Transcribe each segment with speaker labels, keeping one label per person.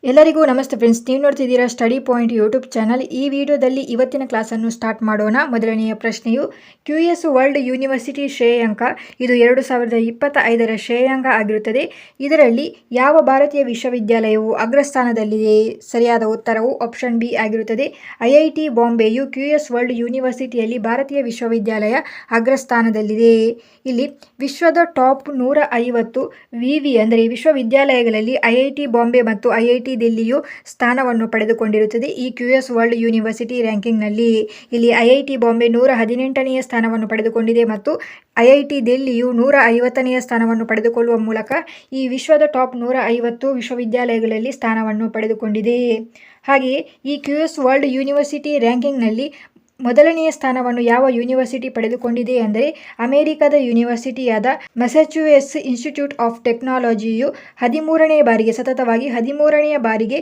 Speaker 1: ಎಲ್ಲರಿಗೂ ನಮಸ್ತೆ ಫ್ರೆಂಡ್ಸ್, ನೀವು ನೋಡ್ತಿದ್ದೀರಾ ಸ್ಟಡಿ ಪಾಯಿಂಟ್ ಯೂಟ್ಯೂಬ್ ಚಾನಲ್. ಈ ವಿಡಿಯೋದಲ್ಲಿ ಇವತ್ತಿನ ಕ್ಲಾಸನ್ನು ಸ್ಟಾರ್ಟ್ ಮಾಡೋಣ. ಮೊದಲನೆಯ ಪ್ರಶ್ನೆಯು QS ವರ್ಲ್ಡ್ ಯೂನಿವರ್ಸಿಟಿ ಶ್ರೇಯಾಂಕ, ಇದು 2025ರ ಶ್ರೇಯಾಂಕ ಆಗಿರುತ್ತದೆ. ಇದರಲ್ಲಿ ಯಾವ ಭಾರತೀಯ ವಿಶ್ವವಿದ್ಯಾಲಯವು ಅಗ್ರಸ್ಥಾನದಲ್ಲಿದೆ? ಸರಿಯಾದ ಉತ್ತರವು ಆಪ್ಷನ್ ಬಿ ಆಗಿರುತ್ತದೆ. IIT ಬಾಂಬೆಯು QS ವರ್ಲ್ಡ್ ಯೂನಿವರ್ಸಿಟಿಯಲ್ಲಿ ಭಾರತೀಯ ವಿಶ್ವವಿದ್ಯಾಲಯ ಅಗ್ರಸ್ಥಾನದಲ್ಲಿದೆ. ಇಲ್ಲಿ ವಿಶ್ವದ ಟಾಪ್ 150 ವಿವಿ ಅಂದರೆ ವಿಶ್ವವಿದ್ಯಾಲಯಗಳಲ್ಲಿ IIT ಬಾಂಬೆ ಮತ್ತು IIT ದಿಲ್ಲಿಯು ಸ್ಥಾನವನ್ನು ಪಡೆದುಕೊಂಡಿರುತ್ತದೆ. ಈ QS ವರ್ಲ್ಡ್ ಯೂನಿವರ್ಸಿಟಿ ರ್ಯಾಂಕಿಂಗ್ನಲ್ಲಿ ಇಲ್ಲಿ IIT ಬಾಂಬೆ 118ನೆಯ ಸ್ಥಾನವನ್ನು ಪಡೆದುಕೊಂಡಿದೆ ಮತ್ತು IIT ದಿಲ್ಲಿಯು 150ನೆಯ ಸ್ಥಾನವನ್ನು ಪಡೆದುಕೊಳ್ಳುವ ಮೂಲಕ ಈ ವಿಶ್ವದ ಟಾಪ್ 150 ವಿಶ್ವವಿದ್ಯಾಲಯಗಳಲ್ಲಿ ಸ್ಥಾನವನ್ನು ಪಡೆದುಕೊಂಡಿದೆ. ಹಾಗೆಯೇ ಈ QS ವರ್ಲ್ಡ್ ಯೂನಿವರ್ಸಿಟಿ ರ್ಯಾಂಕಿಂಗ್ನಲ್ಲಿ ಮೊದಲನೆಯ ಸ್ಥಾನವನ್ನು ಯಾವ ಯೂನಿವರ್ಸಿಟಿ ಪಡೆದುಕೊಂಡಿದೆ ಅಂದರೆ ಅಮೆರಿಕದ ಯೂನಿವರ್ಸಿಟಿಯಾದ ಮ್ಯಾಸಚೂಸೆಟ್ಸ್ ಇನ್ಸ್ಟಿಟ್ಯೂಟ್ ಆಫ್ ಟೆಕ್ನಾಲಜಿಯು 13ನೇ ಬಾರಿಗೆ ಸತತವಾಗಿ 13ನೇ ಬಾರಿಗೆ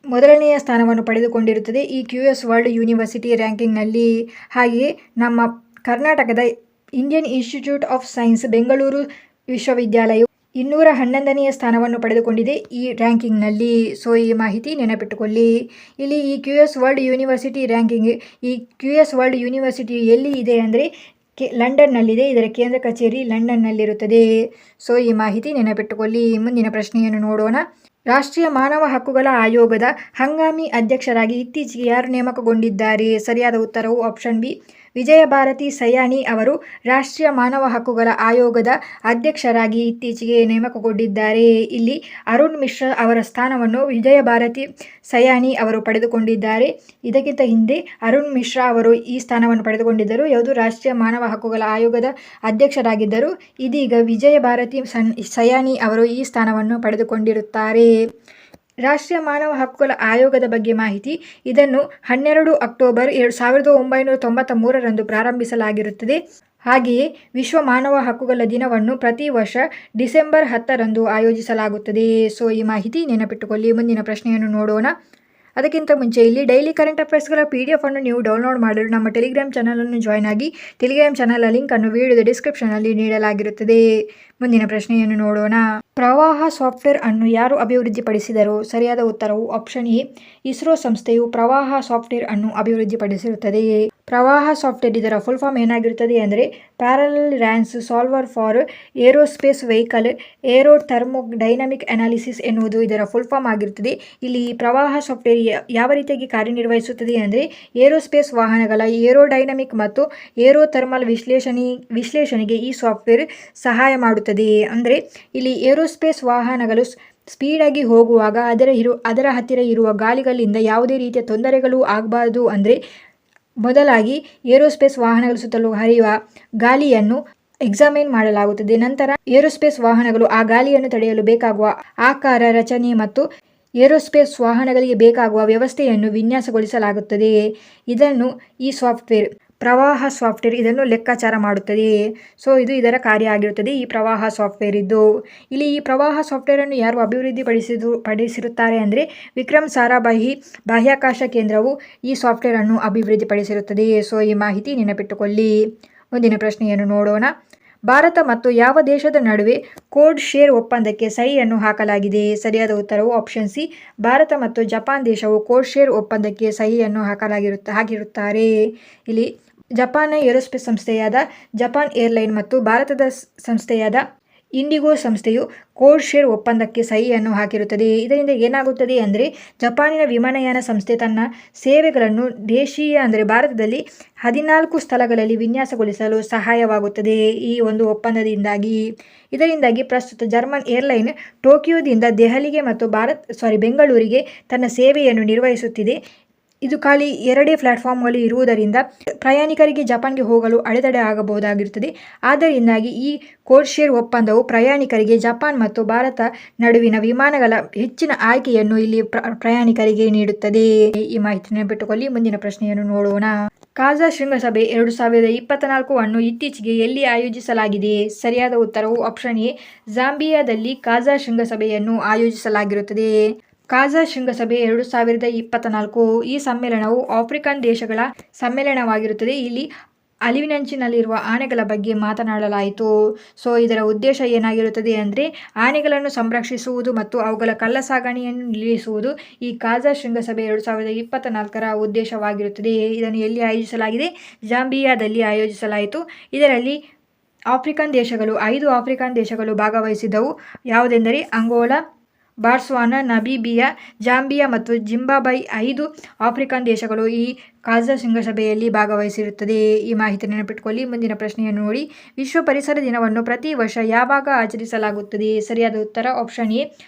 Speaker 1: ಮೊದಲನೆಯ ಸ್ಥಾನವನ್ನು ಪಡೆದುಕೊಂಡಿರುತ್ತದೆ ಈ QS ವರ್ಲ್ಡ್ ಯೂನಿವರ್ಸಿಟಿ ರ್ಯಾಂಕಿಂಗ್ನಲ್ಲಿ. ಹಾಗೆಯೇ ನಮ್ಮ ಕರ್ನಾಟಕದ Indian institute of science Bengaluru ವಿಶ್ವವಿದ್ಯಾಲಯವು 211ನೆಯ ಸ್ಥಾನವನ್ನು ಪಡೆದುಕೊಂಡಿದೆ ಈ ರ್ಯಾಂಕಿಂಗ್ನಲ್ಲಿ. ಸೊ ಈ ಮಾಹಿತಿ ನೆನಪಿಟ್ಟುಕೊಳ್ಳಿ. ಇಲ್ಲಿ ಈ QS ವರ್ಲ್ಡ್ ಯೂನಿವರ್ಸಿಟಿ ರ್ಯಾಂಕಿಂಗ್, ಈ QS ವರ್ಲ್ಡ್ ಯೂನಿವರ್ಸಿಟಿ ಎಲ್ಲಿ ಇದೆ ಅಂದರೆ ಲಂಡನ್ನಲ್ಲಿದೆ. ಇದರ ಕೇಂದ್ರ ಕಚೇರಿ ಲಂಡನ್ನಲ್ಲಿರುತ್ತದೆ. ಸೊ ಈ ಮಾಹಿತಿ ನೆನಪಿಟ್ಟುಕೊಳ್ಳಿ. ಮುಂದಿನ ಪ್ರಶ್ನೆಯನ್ನು ನೋಡೋಣ. ರಾಷ್ಟ್ರೀಯ ಮಾನವ ಹಕ್ಕುಗಳ ಆಯೋಗದ ಹಂಗಾಮಿ ಅಧ್ಯಕ್ಷರಾಗಿ ಇತ್ತೀಚೆಗೆ ಯಾರು ನೇಮಕಗೊಂಡಿದ್ದಾರೆ? ಸರಿಯಾದ ಉತ್ತರವು ಆಪ್ಷನ್ ಬಿ. ವಿಜಯ ಭಾರತಿ ಸಯಾನಿ ಅವರು ರಾಷ್ಟ್ರೀಯ ಮಾನವ ಹಕ್ಕುಗಳ ಆಯೋಗದ ಅಧ್ಯಕ್ಷರಾಗಿ ಇತ್ತೀಚೆಗೆ ನೇಮಕಗೊಂಡಿದ್ದಾರೆ. ಇಲ್ಲಿ ಅರುಣ್ ಮಿಶ್ರಾ ಅವರ ಸ್ಥಾನವನ್ನು ವಿಜಯ ಭಾರತಿ ಸಯಾನಿ ಅವರು ಪಡೆದುಕೊಂಡಿದ್ದಾರೆ. ಇದಕ್ಕಿಂತ ಹಿಂದೆ ಅರುಣ್ ಮಿಶ್ರಾ ಅವರು ಈ ಸ್ಥಾನವನ್ನು ಪಡೆದುಕೊಂಡಿದ್ದರು. ಯಾವುದು ರಾಷ್ಟ್ರೀಯ ಮಾನವ ಹಕ್ಕುಗಳ ಆಯೋಗದ ಅಧ್ಯಕ್ಷರಾಗಿದ್ದರು. ಇದೀಗ ವಿಜಯ ಭಾರತಿ ಸಯಾನಿ ಅವರು ಈ ಸ್ಥಾನವನ್ನು ಪಡೆದುಕೊಂಡಿರುತ್ತಾರೆ. ರಾಷ್ಟ್ರೀಯ ಮಾನವ ಹಕ್ಕುಗಳ ಆಯೋಗದ ಬಗ್ಗೆ ಮಾಹಿತಿ. ಇದನ್ನು 12 ಅಕ್ಟೋಬರ್ 1993ರಂದು ಪ್ರಾರಂಭಿಸಲಾಗಿರುತ್ತದೆ. ಹಾಗೆಯೇ ವಿಶ್ವ ಮಾನವ ಹಕ್ಕುಗಳ ದಿನವನ್ನು ಪ್ರತಿ ವರ್ಷ ಡಿಸೆಂಬರ್ 10ರಂದು ಆಯೋಜಿಸಲಾಗುತ್ತದೆ. ಸೊ ಈ ಮಾಹಿತಿ ನೆನಪಿಟ್ಟುಕೊಳ್ಳಿ. ಮುಂದಿನ ಪ್ರಶ್ನೆಯನ್ನು ನೋಡೋಣ. ಅದಕ್ಕಿಂತ ಮುಂಚೆ ಇಲ್ಲಿ ಡೈಲಿ ಕರೆಂಟ್ ಅಫೇರ್ಸ್ಗಳ PDF ಅನ್ನು ನೀವು ಡೌನ್ಲೋಡ್ ಮಾಡಲು ನಮ್ಮ ಟೆಲಿಗ್ರಾಮ್ ಚಾನಲನ್ನು ಜಾಯ್ನ್ ಆಗಿ. ಟೆಲಿಗ್ರಾಮ್ ಚಾನಲ್ ಲಿಂಕನ್ನು ವಿಡಿಯೋದ ಡಿಸ್ಕ್ರಿಪ್ಷನಲ್ಲಿ ನೀಡಲಾಗಿರುತ್ತದೆ. ಮುಂದಿನ ಪ್ರಶ್ನೆಯನ್ನು ನೋಡೋಣ. ಪ್ರವಾಹ ಸಾಫ್ಟ್ವೇರ್ ಅನ್ನು ಯಾರು ಅಭಿವೃದ್ಧಿಪಡಿಸಿದರು? ಸರಿಯಾದ ಉತ್ತರವು ಆಪ್ಷನ್ ಎ. ಇಸ್ರೋ ಸಂಸ್ಥೆಯು ಪ್ರವಾಹ ಸಾಫ್ಟ್ವೇರ್ ಅನ್ನು ಅಭಿವೃದ್ಧಿಪಡಿಸಿರುತ್ತದೆ. ಪ್ರವಾಹ ಸಾಫ್ಟ್ವೇರ್ ಇದರ ಫುಲ್ ಫಾರ್ಮ್ ಏನಾಗಿರುತ್ತದೆ ಅಂದರೆ parallel RANS solver for aerospace vehicle aero thermodynamic analysis ಎನ್ನುವುದು ಇದರ ಫುಲ್ ಫಾರ್ಮ್ ಆಗಿರುತ್ತದೆ. ಇಲ್ಲಿ ಪ್ರವಾಹ ಸಾಫ್ಟ್ವೇರ್ ಯಾವ ರೀತಿಯಾಗಿ ಕಾರ್ಯನಿರ್ವಹಿಸುತ್ತದೆ ಅಂದರೆ ಏರೋಸ್ಪೇಸ್ ವಾಹನಗಳ ಏರೋಡೈನಮಿಕ್ ಮತ್ತು ಏರೋ ಥರ್ಮಲ್ ವಿಶ್ಲೇಷಣೆಗೆ ಈ ಸಾಫ್ಟ್ವೇರ್ ಸಹಾಯ ಮಾಡುತ್ತದೆ. ಅಂದರೆ ಇಲ್ಲಿ ಏರೋಸ್ಪೇಸ್ ವಾಹನಗಳು ಸ್ಪೀಡಾಗಿ ಹೋಗುವಾಗ ಅದರ ಹತ್ತಿರ ಇರುವ ಗಾಲಿಗಳಿಂದ ಯಾವುದೇ ರೀತಿಯ ತೊಂದರೆಗಳು ಆಗಬಾರದು ಅಂದರೆ ಮೊದಲಾಗಿ ಏರೋಸ್ಪೇಸ್ ವಾಹನಗಳ ಸುತ್ತಲೂ ಹರಿಯುವ ಗಾಳಿಯನ್ನು ಎಕ್ಸಾಮಿನ್ ಮಾಡಲಾಗುತ್ತದೆ. ನಂತರ ಏರೋಸ್ಪೇಸ್ ವಾಹನಗಳು ಆ ಗಾಳಿಯನ್ನು ತಡೆಯಲು ಬೇಕಾಗುವ ಆಕಾರ, ರಚನೆ ಮತ್ತು ಏರೋಸ್ಪೇಸ್ ವಾಹನಗಳಿಗೆ ಬೇಕಾಗುವ ವ್ಯವಸ್ಥೆಯನ್ನು ವಿನ್ಯಾಸಗೊಳಿಸಲಾಗುತ್ತದೆ. ಇದನ್ನು ಈ ಸಾಫ್ಟ್ವೇರ್ ಪ್ರವಾಹ ಸಾಫ್ಟ್ವೇರ್ ಇದನ್ನು ಲೆಕ್ಕಾಚಾರ ಮಾಡುತ್ತದೆ. ಸೊ ಇದು ಇದರ ಕಾರ್ಯ ಆಗಿರುತ್ತದೆ ಈ ಪ್ರವಾಹ ಸಾಫ್ಟ್ವೇರ್ ಇದ್ದು. ಇಲ್ಲಿ ಈ ಪ್ರವಾಹ ಸಾಫ್ಟ್ವೇರನ್ನು ಯಾರು ಪಡಿಸಿರುತ್ತಾರೆ ಅಂದರೆ ವಿಕ್ರಮ್ ಸಾರಾಭಾಯಿ ಬಾಹ್ಯಾಕಾಶ ಕೇಂದ್ರವು ಈ ಸಾಫ್ಟ್ವೇರ್ ಅನ್ನು ಅಭಿವೃದ್ಧಿಪಡಿಸಿರುತ್ತದೆ. ಸೊ ಈ ಮಾಹಿತಿ ನೆನಪಿಟ್ಟುಕೊಳ್ಳಿ. ಮುಂದಿನ ಪ್ರಶ್ನೆಯನ್ನು ನೋಡೋಣ. ಭಾರತ ಮತ್ತು ಯಾವ ದೇಶದ ನಡುವೆ ಕೋಡ್ ಶೇರ್ ಒಪ್ಪಂದಕ್ಕೆ ಸಹಿಯನ್ನು ಹಾಕಲಾಗಿದೆ? ಸರಿಯಾದ ಉತ್ತರವು ಆಪ್ಷನ್ ಸಿ. ಭಾರತ ಮತ್ತು ಜಪಾನ್ ದೇಶವು ಕೋಡ್ ಶೇರ್ ಒಪ್ಪಂದಕ್ಕೆ ಸಹಿಯನ್ನು ಹಾಕಿರುತ್ತಾರೆ. ಇಲ್ಲಿ ಜಪಾನ್ನ ಏರೋಸ್ಪೇಸ್ ಸಂಸ್ಥೆಯಾದ ಜಪಾನ್ ಏರ್ಲೈನ್ ಮತ್ತು ಭಾರತದ ಸಂಸ್ಥೆಯಾದ ಇಂಡಿಗೋ ಸಂಸ್ಥೆಯು ಕೋಡ್ ಶೇರ್ ಒಪ್ಪಂದಕ್ಕೆ ಸಹಿಯನ್ನು ಹಾಕಿರುತ್ತದೆ. ಇದರಿಂದ ಏನಾಗುತ್ತದೆ ಅಂದರೆ ಜಪಾನಿನ ವಿಮಾನಯಾನ ಸಂಸ್ಥೆ ತನ್ನ ಸೇವೆಗಳನ್ನು ದೇಶೀಯ ಅಂದರೆ ಭಾರತದಲ್ಲಿ 14 ಸ್ಥಳಗಳಲ್ಲಿ ವಿನ್ಯಾಸಗೊಳಿಸಲು ಸಹಾಯವಾಗುತ್ತದೆ ಈ ಒಂದು ಒಪ್ಪಂದದಿಂದಾಗಿ. ಇದರಿಂದಾಗಿ ಪ್ರಸ್ತುತ ಜರ್ಮನ್ ಏರ್ಲೈನ್ ಟೋಕಿಯೋದಿಂದ ದೆಹಲಿಗೆ ಮತ್ತು ಬೆಂಗಳೂರಿಗೆ ತನ್ನ ಸೇವೆಯನ್ನು ನಿರ್ವಹಿಸುತ್ತಿದೆ. ಇದು ಖಾಲಿ 2 ಪ್ಲಾಟ್ಫಾರ್ಮ್ಗಳು ಇರುವುದರಿಂದ ಪ್ರಯಾಣಿಕರಿಗೆ ಜಪಾನ್ಗೆ ಹೋಗಲು ಅಡೆತಡೆ ಆಗಬಹುದಾಗಿರುತ್ತದೆ. ಆದ್ದರಿಂದಾಗಿ ಈ ಕೋಡ್ ಶೇರ್ ಒಪ್ಪಂದವು ಪ್ರಯಾಣಿಕರಿಗೆ ಜಪಾನ್ ಮತ್ತು ಭಾರತ ನಡುವಿನ ವಿಮಾನಗಳ ಹೆಚ್ಚಿನ ಆಯ್ಕೆಯನ್ನು ಇಲ್ಲಿ ಪ್ರಯಾಣಿಕರಿಗೆ ನೀಡುತ್ತದೆ. ಈ ಮಾಹಿತಿ ನೆನಪಿಟ್ಟುಕೊಳ್ಳಿ. ಮುಂದಿನ ಪ್ರಶ್ನೆಯನ್ನು ನೋಡೋಣ. ಕಾಜಾ ಶೃಂಗಸಭೆ 2024 ಅನ್ನು ಇತ್ತೀಚೆಗೆ ಎಲ್ಲಿ ಆಯೋಜಿಸಲಾಗಿದೆ? ಸರಿಯಾದ ಉತ್ತರವು ಆಪ್ಷನ್ ಎ. ಜಾಂಬಿಯಾದಲ್ಲಿ ಕಾಜಾ ಶೃಂಗಸಭೆಯನ್ನು ಆಯೋಜಿಸಲಾಗಿರುತ್ತದೆ. ಕಾಜಾ ಶೃಂಗಸಭೆ 2024 ಈ ಸಮ್ಮೇಳನವು ಆಫ್ರಿಕನ್ ದೇಶಗಳ ಸಮ್ಮೇಳನವಾಗಿರುತ್ತದೆ. ಇಲ್ಲಿ ಅಳಿವಿನಂಚಿನಲ್ಲಿರುವ ಆನೆಗಳ ಬಗ್ಗೆ ಮಾತನಾಡಲಾಯಿತು. ಸೊ ಇದರ ಉದ್ದೇಶ ಏನಾಗಿರುತ್ತದೆ ಅಂದರೆ ಆನೆಗಳನ್ನು ಸಂರಕ್ಷಿಸುವುದು ಮತ್ತು ಅವುಗಳ ಕಳ್ಳಸಾಗಣೆಯನ್ನು ನಿಲ್ಲಿಸುವುದು ಈ ಕಾಜಾ ಶೃಂಗಸಭೆ 2024ರ ಉದ್ದೇಶವಾಗಿರುತ್ತದೆ. ಇದನ್ನು ಎಲ್ಲಿ ಆಯೋಜಿಸಲಾಗಿದೆ? ಜಾಂಬಿಯಾದಲ್ಲಿ ಆಯೋಜಿಸಲಾಯಿತು. ಇದರಲ್ಲಿ ಆಫ್ರಿಕನ್ ದೇಶಗಳು 5 ಆಫ್ರಿಕನ್ ದೇಶಗಳು ಭಾಗವಹಿಸಿದ್ದವು. ಯಾವುದೆಂದರೆ ಅಂಗೋಲಾ, ಬಾಟ್ಸ್ವಾನಾ, ನಮೀಬಿಯಾ, ಜಾಂಬಿಯಾ ಮತ್ತು ಜಿಂಬಾಬ್ವೆ 5 ಆಫ್ರಿಕನ್ ದೇಶಗಳು ಈ ಕಾಜಾ ಶೃಂಗಸಭೆಯಲ್ಲಿ ಭಾಗವಹಿಸಿರುತ್ತದೆ. ಈ ಮಾಹಿತಿ ನೆನಪಿಟ್ಟುಕೊಳ್ಳಿ. ಮುಂದಿನ ಪ್ರಶ್ನೆಯನ್ನು ನೋಡಿ. ವಿಶ್ವ ಪರಿಸರ ದಿನವನ್ನು ಪ್ರತಿ ವರ್ಷ ಯಾವಾಗ ಆಚರಿಸಲಾಗುತ್ತದೆ? ಸರಿಯಾದ ಉತ್ತರ ಆಪ್ಷನ್ ಎ,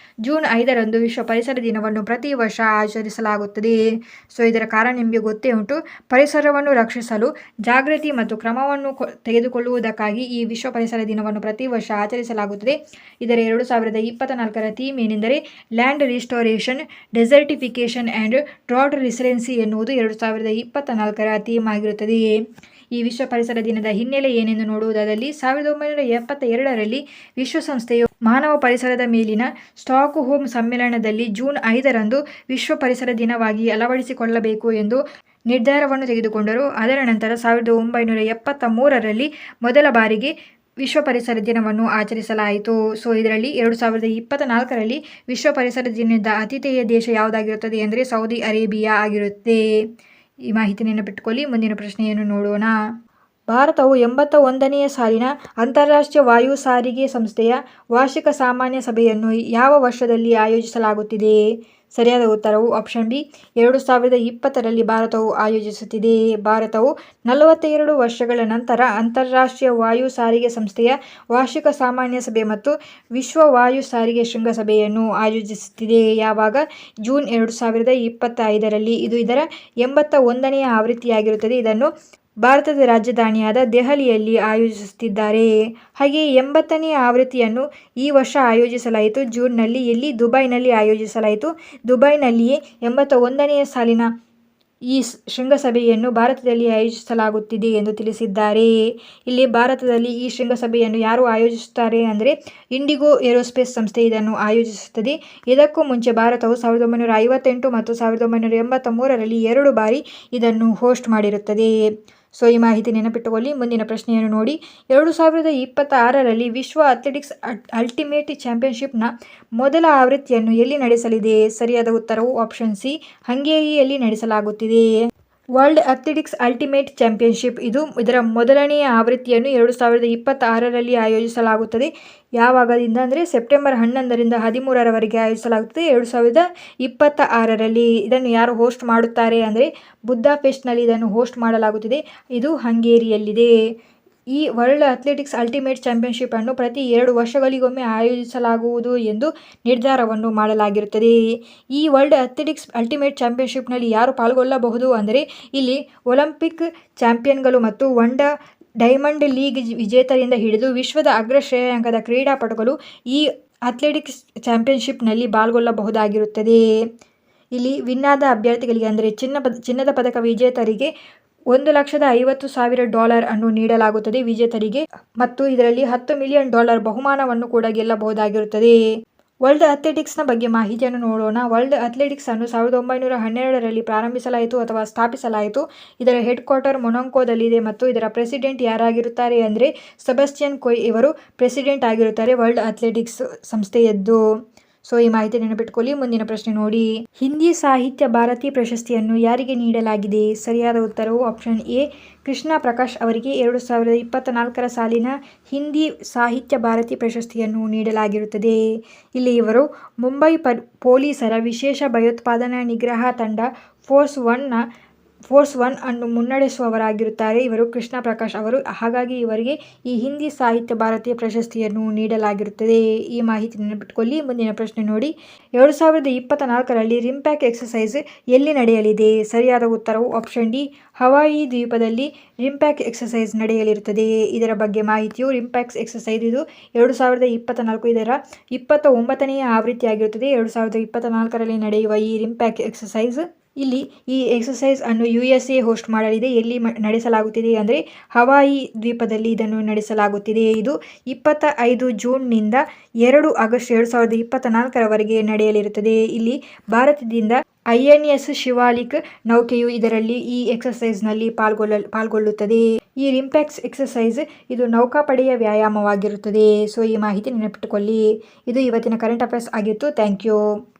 Speaker 1: ಜೂನ್ 5ರಂದು ವಿಶ್ವ ಪರಿಸರ ದಿನವನ್ನು ಪ್ರತಿ ವರ್ಷ ಆಚರಿಸಲಾಗುತ್ತದೆ. ಸೊ ಇದರ ಕಾರಣ ನಿಮಗೆ ಗೊತ್ತೇ ಉಂಟು. ಪರಿಸರವನ್ನು ರಕ್ಷಿಸಲು ಜಾಗೃತಿ ಮತ್ತು ಕ್ರಮವನ್ನು ತೆಗೆದುಕೊಳ್ಳುವುದಕ್ಕಾಗಿ ಈ ವಿಶ್ವ ಪರಿಸರ ದಿನವನ್ನು ಪ್ರತಿ ವರ್ಷ ಆಚರಿಸಲಾಗುತ್ತದೆ. ಇದರ 2024ರ ಥೀಮ್ ಏನೆಂದರೆ land restoration, desertification and drought resilience ಎನ್ನುವುದು 2024ರ ಥೀಮ್ ಆಗಿರುತ್ತದೆ. ಈ ವಿಶ್ವ ಪರಿಸರ ದಿನದ ಹಿನ್ನೆಲೆ ಏನೆಂದು ನೋಡುವುದಾದಲ್ಲಿ 1972ರಲ್ಲಿ ವಿಶ್ವಸಂಸ್ಥೆಯು ಮಾನವ ಪರಿಸರದ ಮೇಲಿನ ಸ್ಟಾಕ್ಹೋಮ್ ಸಮ್ಮೇಳನದಲ್ಲಿ ಜೂನ್ 5ರಂದು ವಿಶ್ವ ಪರಿಸರ ದಿನವಾಗಿ ಅಳವಡಿಸಿಕೊಳ್ಳಬೇಕು ಎಂದು ನಿರ್ಧಾರವನ್ನು ತೆಗೆದುಕೊಂಡರು. ಅದರ ನಂತರ 1973ರಲ್ಲಿ ಮೊದಲ ಬಾರಿಗೆ ವಿಶ್ವ ಪರಿಸರ ದಿನವನ್ನು ಆಚರಿಸಲಾಯಿತು. ಸೊ ಇದರಲ್ಲಿ 2024ರಲ್ಲಿ ವಿಶ್ವ ಪರಿಸರ ದಿನದ ಆತಿಥೇಯ ದೇಶ ಯಾವುದಾಗಿರುತ್ತದೆ ಅಂದರೆ ಸೌದಿ ಅರೇಬಿಯಾ ಆಗಿರುತ್ತೆ. ಈ ಮಾಹಿತಿ ನೆನಪಿಟ್ಟುಕೊಳ್ಳಿ. ಮುಂದಿನ ಪ್ರಶ್ನೆಯನ್ನು ನೋಡೋಣ. ಭಾರತವು 81ನೆಯ ಸಾಲಿನ ಅಂತಾರಾಷ್ಟ್ರೀಯ ವಾಯು ಸಾರಿಗೆ ಸಂಸ್ಥೆಯ ವಾರ್ಷಿಕ ಸಾಮಾನ್ಯ ಸಭೆಯನ್ನು ಯಾವ ವರ್ಷದಲ್ಲಿ ಆಯೋಜಿಸಲಾಗುತ್ತಿದೆ? ಸರಿಯಾದ ಉತ್ತರವು ಆಪ್ಷನ್ ಬಿ, 2020ರಲ್ಲಿ ಭಾರತವು ಆಯೋಜಿಸುತ್ತಿದೆ. ಭಾರತವು 42 ವರ್ಷಗಳ ನಂತರ ಅಂತಾರಾಷ್ಟ್ರೀಯ ವಾಯು ಸಾರಿಗೆ ಸಂಸ್ಥೆಯ ವಾರ್ಷಿಕ ಸಾಮಾನ್ಯ ಸಭೆ ಮತ್ತು ವಿಶ್ವ ವಾಯು ಸಾರಿಗೆ ಶೃಂಗಸಭೆಯನ್ನು ಆಯೋಜಿಸುತ್ತಿದೆ. ಯಾವಾಗ? ಜೂನ್ 2025ರಲ್ಲಿ. ಇದು ಇದರ 81ನೆಯ ಆವೃತ್ತಿಯಾಗಿರುತ್ತದೆ. ಇದನ್ನು ಭಾರತದ ರಾಜಧಾನಿಯಾದ ದೆಹಲಿಯಲ್ಲಿ ಆಯೋಜಿಸುತ್ತಿದ್ದಾರೆ. ಹಾಗೆಯೇ 80ನೆಯ ಆವೃತ್ತಿಯನ್ನು ಈ ವರ್ಷ ಆಯೋಜಿಸಲಾಯಿತು. ಜೂನ್ನಲ್ಲಿ. ಎಲ್ಲಿ? ದುಬೈನಲ್ಲಿ ಆಯೋಜಿಸಲಾಯಿತು. ದುಬೈನಲ್ಲಿಯೇ 81ನೆಯ ಸಾಲಿನ ಈ ಶೃಂಗಸಭೆಯನ್ನು ಭಾರತದಲ್ಲಿ ಆಯೋಜಿಸಲಾಗುತ್ತಿದೆ ಎಂದು ತಿಳಿಸಿದ್ದಾರೆ. ಇಲ್ಲಿ ಭಾರತದಲ್ಲಿ ಈ ಶೃಂಗಸಭೆಯನ್ನು ಯಾರು ಆಯೋಜಿಸುತ್ತಾರೆ ಅಂದರೆ ಇಂಡಿಗೋ ಏರೋಸ್ಪೇಸ್ ಸಂಸ್ಥೆ ಇದನ್ನು ಆಯೋಜಿಸುತ್ತದೆ. ಇದಕ್ಕೂ ಮುಂಚೆ ಭಾರತವು 1958 ಮತ್ತು 1983ರಲ್ಲಿ 2 ಬಾರಿ ಇದನ್ನು ಹೋಸ್ಟ್ ಮಾಡಿರುತ್ತದೆ. ಸೊ ಈ ಮಾಹಿತಿ ನೆನಪಿಟ್ಟುಕೊಳ್ಳಿ. ಮುಂದಿನ ಪ್ರಶ್ನೆಯನ್ನು ನೋಡಿ. 2026ರಲ್ಲಿ ವಿಶ್ವ ಅಥ್ಲೆಟಿಕ್ಸ್ ಅಲ್ಟಿಮೇಟ್ ಚಾಂಪಿಯನ್ಶಿಪ್ನ ಮೊದಲ ಆವೃತ್ತಿಯನ್ನು ಎಲ್ಲಿ ನಡೆಸಲಿದೆ? ಸರಿಯಾದ ಉತ್ತರವು ಆಪ್ಷನ್ ಸಿ, ಹಂಗೇರಿಯಲ್ಲಿ ನಡೆಸಲಾಗುತ್ತಿದೆ. ವರ್ಲ್ಡ್ ಅಥ್ಲೆಟಿಕ್ಸ್ ಅಲ್ಟಿಮೇಟ್ ಚಾಂಪಿಯನ್ಶಿಪ್ ಇದರ ಮೊದಲನೆಯ ಆವೃತ್ತಿಯನ್ನು 2026ರಲ್ಲಿ ಆಯೋಜಿಸಲಾಗುತ್ತದೆ. ಯಾವಾಗದಿಂದ ಅಂದರೆ ಸೆಪ್ಟೆಂಬರ್ 11ರಿಂದ 13ರವರೆಗೆ ಆಯೋಜಿಸಲಾಗುತ್ತದೆ 2026ರಲ್ಲಿ. ಇದನ್ನು ಯಾರು ಹೋಸ್ಟ್ ಮಾಡುತ್ತಾರೆ ಅಂದರೆ ಬುದಾಪೆಸ್ಟ್ನಲ್ಲಿ ಇದನ್ನು ಹೋಸ್ಟ್ ಮಾಡಲಾಗುತ್ತಿದೆ. ಇದು ಹಂಗೇರಿಯಲ್ಲಿದೆ. ಈ ವರ್ಲ್ಡ್ ಅಥ್ಲೆಟಿಕ್ಸ್ ಅಲ್ಟಿಮೇಟ್ ಚಾಂಪಿಯನ್ಶಿಪ್ ಅನ್ನು ಪ್ರತಿ 2 ವರ್ಷಗಳಿಗೊಮ್ಮೆ ಆಯೋಜಿಸಲಾಗುವುದು ಎಂದು ನಿರ್ಧಾರವನ್ನು ಮಾಡಲಾಗಿರುತ್ತದೆ. ಈ ವರ್ಲ್ಡ್ ಅಥ್ಲೆಟಿಕ್ಸ್ ಅಲ್ಟಿಮೇಟ್ ಚಾಂಪಿಯನ್ಶಿಪ್ನಲ್ಲಿ ಯಾರು ಪಾಲ್ಗೊಳ್ಳಬಹುದು ಅಂದರೆ ಇಲ್ಲಿ ಒಲಿಂಪಿಕ್ ಚಾಂಪಿಯನ್ಗಳು ಮತ್ತು ಒಂಡಾ ಡೈಮಂಡ್ ಲೀಗ್ ವಿಜೇತರಿಂದ ಹಿಡಿದು ವಿಶ್ವದ ಅಗ್ರ ಶ್ರೇಯಾಂಕದ ಕ್ರೀಡಾಪಟುಗಳು ಈ ಅಥ್ಲೆಟಿಕ್ಸ್ ಚಾಂಪಿಯನ್ಶಿಪ್ನಲ್ಲಿ ಪಾಲ್ಗೊಳ್ಳಬಹುದಾಗಿರುತ್ತದೆ. ಇಲ್ಲಿ ವಿನ್ನಾದ ಅಭ್ಯರ್ಥಿಗಳಿಗೆ ಅಂದರೆ ಚಿನ್ನದ ಪದಕ ವಿಜೇತರಿಗೆ $1,50,000 ಅನ್ನು ನೀಡಲಾಗುತ್ತದೆ ವಿಜೇತರಿಗೆ, ಮತ್ತು ಇದರಲ್ಲಿ $10 ಮಿಲಿಯನ್ ಬಹುಮಾನವನ್ನು ಕೂಡ ಗೆಲ್ಲಬಹುದಾಗಿರುತ್ತದೆ. ವರ್ಲ್ಡ್ ಅಥ್ಲೆಟಿಕ್ಸ್ನ ಬಗ್ಗೆ ಮಾಹಿತಿಯನ್ನು ನೋಡೋಣ. ವರ್ಲ್ಡ್ ಅಥ್ಲೆಟಿಕ್ಸ್ ಅನ್ನು 1912ರಲ್ಲಿ ಪ್ರಾರಂಭಿಸಲಾಯಿತು ಅಥವಾ ಸ್ಥಾಪಿಸಲಾಯಿತು. ಇದರ ಹೆಡ್ ಕ್ವಾರ್ಟರ್ ಮೊನಾಕೋದಲ್ಲಿದೆ ಮತ್ತು ಇದರ ಪ್ರೆಸಿಡೆಂಟ್ ಯಾರಾಗಿರುತ್ತಾರೆ ಅಂದರೆ ಸೆಬಾಸ್ಟಿಯನ್ ಕೊಯ್ ಇವರು ಪ್ರೆಸಿಡೆಂಟ್ ಆಗಿರುತ್ತಾರೆ ವರ್ಲ್ಡ್ ಅಥ್ಲೆಟಿಕ್ಸ್ ಸಂಸ್ಥೆಯದ್ದು. ಸೊ ಈ ಮಾಹಿತಿ ನೆನಪಿಟ್ಕೊಳ್ಳಿ. ಮುಂದಿನ ಪ್ರಶ್ನೆ ನೋಡಿ. ಹಿಂದಿ ಸಾಹಿತ್ಯ ಭಾರತಿ ಪ್ರಶಸ್ತಿಯನ್ನು ಯಾರಿಗೆ ನೀಡಲಾಗಿದೆ? ಸರಿಯಾದ ಉತ್ತರವು ಆಪ್ಷನ್ ಎ, ಕೃಷ್ಣ ಪ್ರಕಾಶ್ ಅವರಿಗೆ 2024ರ ಸಾಲಿನ ಹಿಂದಿ ಸಾಹಿತ್ಯ ಭಾರತಿ ಪ್ರಶಸ್ತಿಯನ್ನು ನೀಡಲಾಗಿರುತ್ತದೆ. ಇಲ್ಲಿ ಇವರು ಮುಂಬೈ ಪೊಲೀಸರ ವಿಶೇಷ ಭಯೋತ್ಪಾದನಾ ನಿಗ್ರಹ ತಂಡ ಫೋರ್ಸ್ 1 ಅನ್ನು ಮುನ್ನಡೆಸುವವರಾಗಿರುತ್ತಾರೆ ಇವರು ಕೃಷ್ಣ ಪ್ರಕಾಶ್ ಅವರು. ಹಾಗಾಗಿ ಇವರಿಗೆ ಈ ಹಿಂದಿ ಸಾಹಿತ್ಯ ಭಾರತೀಯ ಪ್ರಶಸ್ತಿಯನ್ನು ನೀಡಲಾಗಿರುತ್ತದೆ. ಈ ಮಾಹಿತಿ ನೆನಪಿಟ್ಕೊಳ್ಳಿ. ಮುಂದಿನ ಪ್ರಶ್ನೆ ನೋಡಿ. 2024ರಲ್ಲಿ ರಿಂಪ್ಯಾಕ್ ಎಕ್ಸಸೈಸ್ ಎಲ್ಲಿ ನಡೆಯಲಿದೆ? ಸರಿಯಾದ ಉತ್ತರವು ಆಪ್ಷನ್ ಡಿ, ಹವಾಯಿ ದ್ವೀಪದಲ್ಲಿ ರಿಂಪ್ಯಾಕ್ ಎಕ್ಸಸೈಸ್ ನಡೆಯಲಿರುತ್ತದೆ. ಇದರ ಬಗ್ಗೆ ಮಾಹಿತಿಯು ರಿಂಪ್ಯಾಕ್ ಎಕ್ಸಸೈಸ್ ಇದು 2024 ಇದರ 29ನೆಯ ಆವೃತ್ತಿಯಾಗಿರುತ್ತದೆ. 2024ರಲ್ಲಿ ನಡೆಯುವ ಈ ರಿಂಪ್ಯಾಕ್ ಎಕ್ಸಸೈಸ್ ಇಲ್ಲಿ ಈ ಎಕ್ಸಸೈಸ್ ಅನ್ನು USA ಹೋಸ್ಟ್ ಮಾಡಲಿದೆ. ಎಲ್ಲಿ ನಡೆಸಲಾಗುತ್ತಿದೆ ಅಂದರೆ ಹವಾಯಿ ದ್ವೀಪದಲ್ಲಿ ಇದನ್ನು ನಡೆಸಲಾಗುತ್ತಿದೆ. ಇದು 25 ಜೂನ್ನಿಂದ 2 ಆಗಸ್ಟ್ 2024ರವರೆಗೆ ನಡೆಯಲಿರುತ್ತದೆ. ಇಲ್ಲಿ ಭಾರತದಿಂದ INS ಶಿವಾಲಿಕ್ ನೌಕೆಯು ಇದರಲ್ಲಿ ಈ ಎಕ್ಸಸೈಸ್ನಲ್ಲಿ ಪಾಲ್ಗೊಳ್ಳುತ್ತದೆ. ಈ ರಿಂಪೆಕ್ಸ್ ಎಕ್ಸಸೈಸ್ ಇದು ನೌಕಾಪಡೆಯ ವ್ಯಾಯಾಮವಾಗಿರುತ್ತದೆ. ಸೊ ಈ ಮಾಹಿತಿ ನೆನಪಿಟ್ಟುಕೊಳ್ಳಿ. ಇದು ಇವತ್ತಿನ ಕರೆಂಟ್ ಅಫೇರ್ಸ್ ಆಗಿತ್ತು. Thank you.